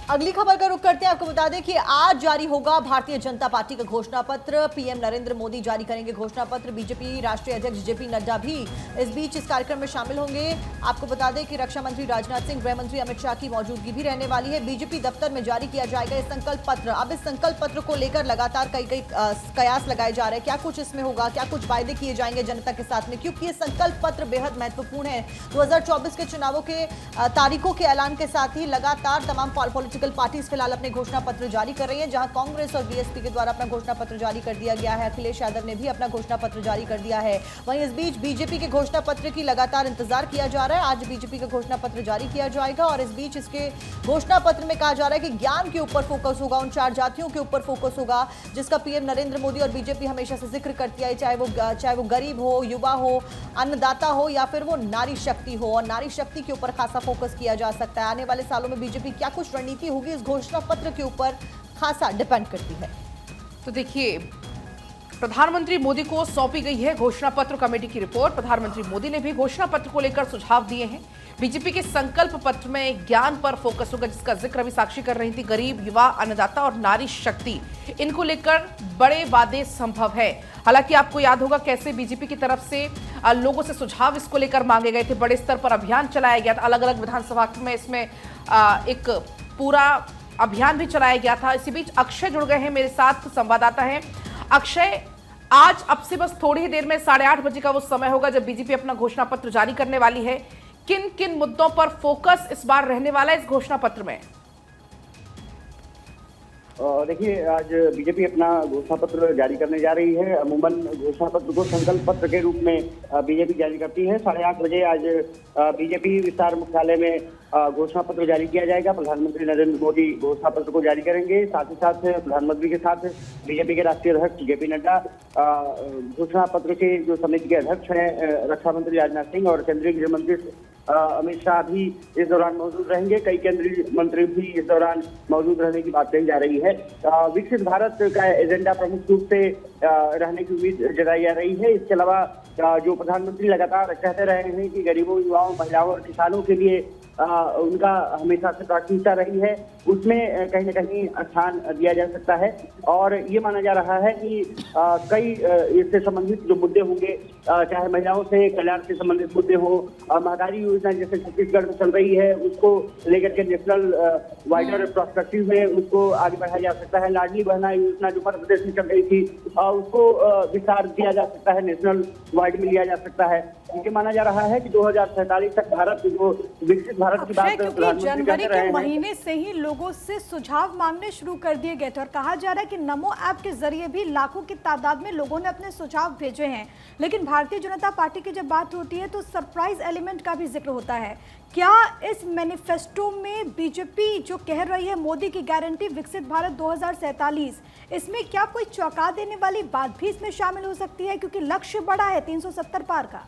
अगली खबर का रुख करते हैं। आपको बता दें कि आज जारी होगा भारतीय जनता पार्टी का घोषणा पत्र। पीएम नरेंद्र मोदी जारी करेंगे घोषणा पत्र। बीजेपी राष्ट्रीय अध्यक्ष जेपी नड्डा भी इस बीच इस कार्यक्रम में शामिल होंगे। आपको बता दें कि रक्षा मंत्री राजनाथ सिंह, गृह मंत्री अमित शाह की मौजूदगी भी रहने वाली है। बीजेपी दफ्तर में जारी किया जाएगा ये संकल्प पत्र। अब इस संकल्प पत्र को लेकर लगातार कई कयास लगाए जा रहे हैं। क्या कुछ इसमें होगा, क्या कुछ वायदे किए जाएंगे जनता के साथ में, क्योंकि ये संकल्प पत्र बेहद महत्वपूर्ण है। 2024 के चुनावों के तारीखों के ऐलान के साथ ही लगातार तमाम पॉलिटिकल पार्टीज फिलहाल अपने घोषणा पत्र जारी कर रही है। जहां कांग्रेस और बीएसपी के द्वारा अपना घोषणा पत्र जारी कर दिया गया है। अखिलेश यादव ने भी अपना घोषणा पत्र जारी कर दिया है। वहीं इस बीच बीजेपी के घोषणा पत्र की लगातार इंतजार किया जा रहा है। आज बीजेपी का घोषणा पत्र जारी किया जाएगा और इस बीच इसके घोषणा पत्र में कहा जा रहा है कि ज्ञान के ऊपर फोकस होगा, उन 4 जातियों के ऊपर फोकस होगा जिसका पीएम नरेंद्र मोदी और बीजेपी हमेशा से जिक्र करती है, चाहे वो गरीब हो, युवा हो, अन्नदाता हो या फिर वो नारी शक्ति हो। और नारी शक्ति के ऊपर खासा फोकस किया जा सकता है। आने वाले सालों में बीजेपी क्या कुछ रणनीति होगी इस घोषणा पत्र के ऊपर खासा डिपेंड करती है। तो देखिए, प्रधानमंत्री मोदी को सौंपी गई है घोषणा पत्र कमेटी की रिपोर्ट। प्रधानमंत्री मोदी ने भी घोषणा पत्र को लेकर सुझाव दिए हैं। बीजेपी के संकल्प पत्र में ज्ञान पर फोकस होगा, जिसका जिक्र अभी साक्षी कर रही थी। गरीब, युवा, अन्नदाता और नारी शक्ति, इनको लेकर बड़े वादे संभव है। हालांकि आपको याद होगा कैसे बीजेपी की तरफ से लोगों से सुझाव इसको लेकर मांगे गए थे। बड़े स्तर पर अभियान चलाया गया था, अलग अलग विधानसभा में इसमें एक पूरा अभियान भी चलाया गया था। इसी बीच अक्षय जुड़ गए हैं मेरे साथ, संवाददाता हैं। अक्षय, आज अब से बस थोड़ी ही देर में 8:30 बजे का वो समय होगा जब बीजेपी अपना घोषणा पत्र जारी करने वाली है। किन किन मुद्दों पर फोकस इस बार रहने वाला है इस घोषणा पत्र में? देखिए, आज बीजेपी अपना घोषणा पत्र जारी करने जा रही है। अमूमन घोषणा पत्र को संकल्प पत्र के रूप में बीजेपी जारी करती है। 8:30 बजे आज बीजेपी विस्तार मुख्यालय में घोषणा पत्र जारी किया जाएगा। प्रधानमंत्री नरेंद्र मोदी घोषणा पत्र को जारी करेंगे। साथ ही साथ प्रधानमंत्री के साथ बीजेपी के राष्ट्रीय अध्यक्ष जेपी नड्डा, घोषणा पत्र के जो समिति के अध्यक्ष हैं रक्षा मंत्री राजनाथ सिंह और केंद्रीय गृह मंत्री अमित शाह भी इस दौरान मौजूद रहेंगे। कई केंद्रीय मंत्री भी इस दौरान मौजूद रहने की बात कही जा रही है। विकसित भारत का एजेंडा प्रमुख रूप से रहने की उम्मीद जताई जा रही है। इसके अलावा जो प्रधानमंत्री लगातार कहते रहे हैं कि गरीबों, युवाओं, महिलाओं और किसानों के लिए उनका हमेशा से प्राथमिकता रही है, उसमें कहीं न कहीं स्थान दिया जा सकता है। और ये माना जा रहा है कि कई इससे संबंधित जो मुद्दे होंगे, चाहे महिलाओं से कल्याण से संबंधित मुद्दे हो, महंगाई योजना जैसे छत्तीसगढ़ में चल रही है उसको लेकर के नेशनल वाइडर प्रोस्पेक्टिव में उसको आगे बढ़ाया जा सकता है। लाडली बहना योजना जो मध्य प्रदेश में चल रही थी उसको विस्तार दिया जा सकता है, नेशनल वाइड में लिया जा सकता है। ये माना जा रहा है कि 2047 तक भारत जो विकसित भारत की बात जनवरी के महीने से ही लोगों से सुझाव मांगने शुरू कर दिए गए थे और कहा जा रहा है कि नमो ऐप के जरिए भी लाखों की तादाद में लोगों ने अपने सुझाव भेजे हैं। लेकिन भारतीय जनता पार्टी की जब बात होती है तो सरप्राइज एलिमेंट का भी जिक्र होता है। क्या इस मैनिफेस्टो में बीजेपी जो कह रही है मोदी की गारंटी विकसित भारत 2047, इसमें क्या कोई चौंका देने वाली बात भी इसमें शामिल हो सकती है, क्योंकि लक्ष्य बड़ा है 370 पार का?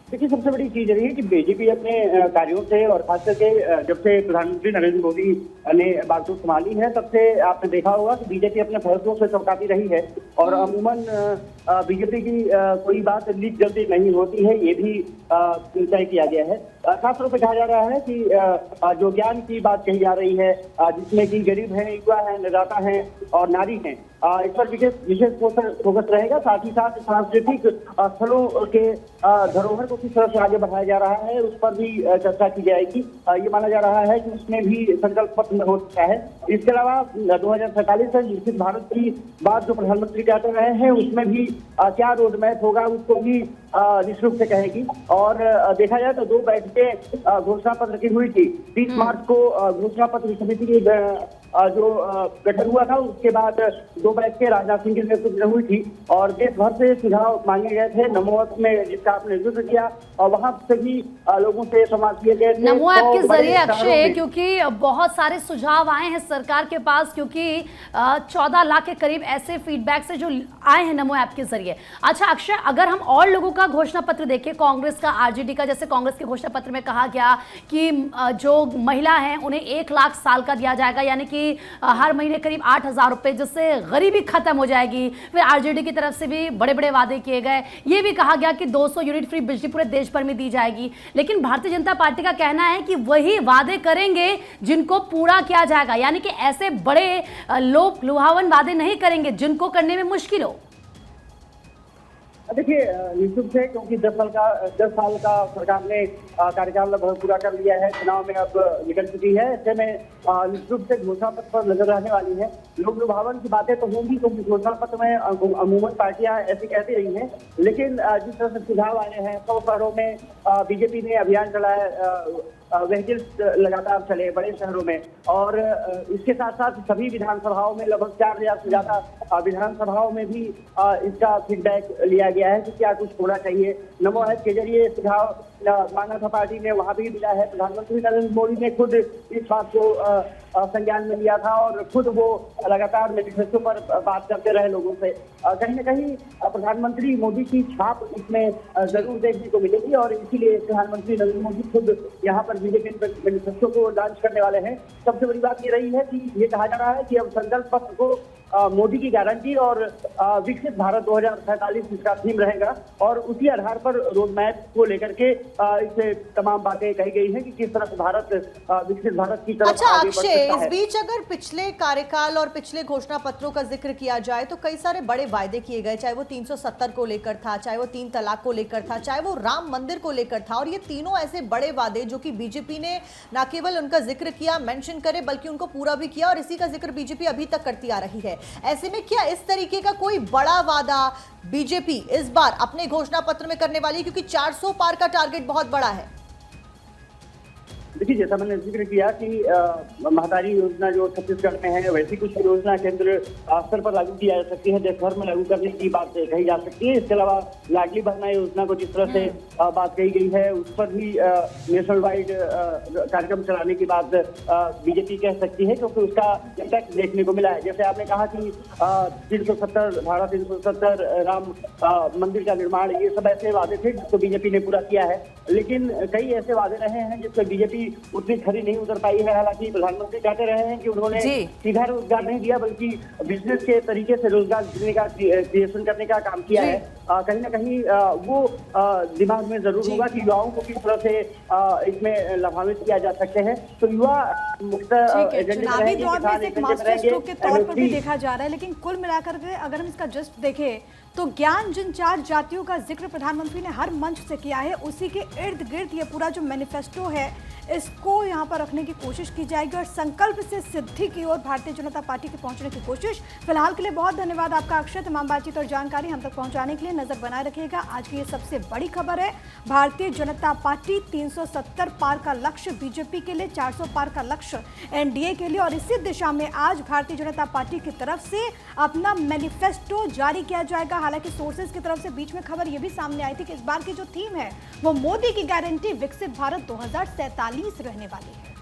देखिए, सबसे बड़ी चीज रही है कि बीजेपी अपने कार्यों से और खास करके जब से प्रधानमंत्री नरेंद्र मोदी ने बागडोर संभाली है तब से आपने देखा होगा कि बीजेपी अपने फैसलों से चौंकाती रही है। और अमूमन बीजेपी की कोई बात लीक जल्दी नहीं होती है, ये भी तय किया गया है। खास तौर पर कहा जा रहा है कि जो ज्ञान की बात कही जा रही है, जिसमें कि गरीब हैं, युवा हैं, अन्नदाता हैं और नारी हैं, इस पर विशेष फोकस रहेगा। साथ ही साथ सांस्कृतिक स्थलों के धरोहर को किस तरह से आगे बढ़ाया जा रहा है उस पर भी चर्चा की जाएगी। ये माना जा रहा है कि उसमें भी संकल्प पत्र हो सकता है। इसके अलावा 2047 तक विकसित भारत की बात जो प्रधानमंत्री कहते रहे हैं उसमें भी क्या रोड मैप होगा उसको भी निश्चित रूप से कहेगी। और देखा जाए तो 2 बैठकें घोषणा पत्र की हुई थी। 30 मार्च को घोषणा पत्र समिति की जो गठन हुआ था, उसके बाद 2 बैठकें राजनाथ सिंह के नेतृत्व में हुई थी और देश भर से सुझाव मांगे गए थे। नमो ऐप में जिसका आपने जिक्र किया और वहां से भी लोगों से संवाद किए गए थे नमो ऐप के जरिए। अक्षय, क्योंकि बहुत सारे सुझाव आए हैं सरकार के पास, क्योंकि 14 लाख के करीब ऐसे फीडबैक से जो आए हैं नमो ऐप के जरिए। अच्छा अक्षय, अगर हम और लोगों का घोषणा पत्र देखें, कांग्रेस का, आरजेडी का, जैसे कांग्रेस के घोषणा पत्र में कहा गया कि जो महिला हैं उन्हें 1 लाख साल का दिया जाएगा, यानी कि कि हर महीने करीब 8,000 रुपए, जिससे गरीबी खत्म हो जाएगी। फिर आरजेडी की तरफ से भी बड़े बड़े वादे किए गए, ये भी कहा गया कि 200 यूनिट फ्री बिजली पूरे देश भर में दी जाएगी। लेकिन भारतीय जनता पार्टी का कहना है कि वही वादे करेंगे जिनको पूरा किया जाएगा, यानी कि ऐसे बड़े लोक लुभावन वादे नहीं करेंगे जिनको करने में मुश्किल हो। देखिए, निश्चित से क्योंकि 10 साल का सरकार ने कार्यकाल लगभग पूरा कर लिया है, चुनाव में अब निकल चुकी है। ऐसे में निश्चित से घोषणा पत्र पर नजर रहने वाली है। लोक लुभावन की बातें तो होंगी क्योंकि घोषणा पत्र में अमूमन पार्टियां ऐसी कहती रही हैं, लेकिन जिस तरह से सुझाव आए हैं, 100 शहरों में बीजेपी ने अभियान चलाया, व्हीकल्स लगातार चले बड़े शहरों में, और इसके साथ साथ सभी विधानसभाओं में लगभग 4,000 से ज्यादा विधानसभाओं में भी इसका फीडबैक लिया गया है कि क्या कुछ होना चाहिए। नमो ऐप के जरिए सुझाव मांगा था पार्टी ने, वहां भी मिला है। प्रधानमंत्री नरेंद्र मोदी ने खुद इस बात को संज्ञान में लिया था और खुद वो लगातार मैनिफेस्टो पर बात करते रहे लोगों से। कहीं न कहीं प्रधानमंत्री मोदी की छाप इसमें जरूर देखने को मिलेगी, और इसीलिए प्रधानमंत्री नरेंद्र मोदी खुद यहाँ पर बीजेपी मैनिफेस्टो को लॉन्च करने वाले हैं। सबसे बड़ी बात ये रही है कि ये कहा जा रहा है कि अब संकल्प पत्र को मोदी की गारंटी और विकसित भारत 2047 इसका थीम रहेगा, और उसी आधार पर रोड मैप को लेकर के इससे तमाम बातें कही गई हैं कि किस तरह से भारत विकसित भारत की तरफ अच्छा आगे बढ़ अक्षय, सकता है। इस बीच अगर पिछले कार्यकाल और पिछले घोषणा पत्रों का जिक्र किया जाए तो कई सारे बड़े वायदे किए गए, चाहे वो 370 को लेकर था, चाहे वो 3 तलाक को लेकर था, चाहे वो राम मंदिर को लेकर था, और ये तीनों ऐसे बड़े वादे जो कि बीजेपी ने न केवल उनका जिक्र किया, मेंशन करे, बल्कि उनको पूरा भी किया, और इसी का जिक्र बीजेपी अभी तक करती आ रही है। ऐसे में क्या इस तरीके का कोई बड़ा वादा बीजेपी इस बार अपने घोषणा पत्र में करने वाली है, क्योंकि 400 पार का टारगेट बहुत बड़ा है? देखिए, जैसा मैंने जिक्र किया कि महतारी योजना जो छत्तीसगढ़ में है, वैसी कुछ योजना केंद्र स्तर पर लागू की जा सकती है, देश भर में लागू करने की बात कही जा सकती है। इसके अलावा लाडली बहना योजना को जिस तरह से बात कही गई है, उस पर भी नेशनल वाइड कार्यक्रम चलाने की बात बीजेपी कह सकती है, क्योंकि उसका इम्पैक्ट देखने को मिला है। जैसे आपने कहा कि 370 धारा 370 राम मंदिर का निर्माण, ये सब ऐसे वादे थे जिसको बीजेपी ने पूरा किया है, लेकिन कई ऐसे वादे रहे हैं जिसमें बीजेपी उतनी खरी नहीं उतर पाई है। हालांकि प्रधानमंत्री कहते रहे हैं कि उन्होंने सीधा रोजगार नहीं दिया, बल्कि बिजनेस के तरीके से रोजगार देने का, क्रिएशन करने का काम किया है। कहीं ना कहीं वो दिमाग में जरूर होगा कि युवाओं को किस तरह से इसमें लाभान्वित किया जा सकते हैं। तो युवा मुक्त चुनावी दौर में एक मास्टर स्ट्रोक के तौर पर भी देखा जा रहा है, लेकिन कुल मिलाकर के अगर हम इसका जस्ट देखें तो ज्ञान जिन 4 जातियों का जिक्र प्रधानमंत्री ने हर मंच से किया है, उसी के इर्द गिर्द ये पूरा जो मैनिफेस्टो है इसको यहाँ पर रखने की कोशिश की जाएगी, और संकल्प से सिद्धि की ओर भारतीय जनता पार्टी के पहुंचने की कोशिश। फिलहाल के लिए बहुत धन्यवाद आपका अक्षय, तमाम बातचीत और जानकारी हम तक पहुंचाने के लिए। नजर बनाए रखिएगा। आज की ये सबसे बड़ी खबर है, भारतीय जनता पार्टी 370 पार का लक्ष्य बीजेपी के लिए, 400 पार का लक्ष्य एनडीए के लिए, और इसी दिशा में आज भारतीय जनता पार्टी की तरफ से अपना मैनिफेस्टो जारी किया जाएगा। हालांकि सोर्सेज की तरफ से बीच में खबर यह भी सामने आई थी कि इस बार की जो थीम है वो मोदी की गारंटी विकसित भारत 2047 रहने वाली है।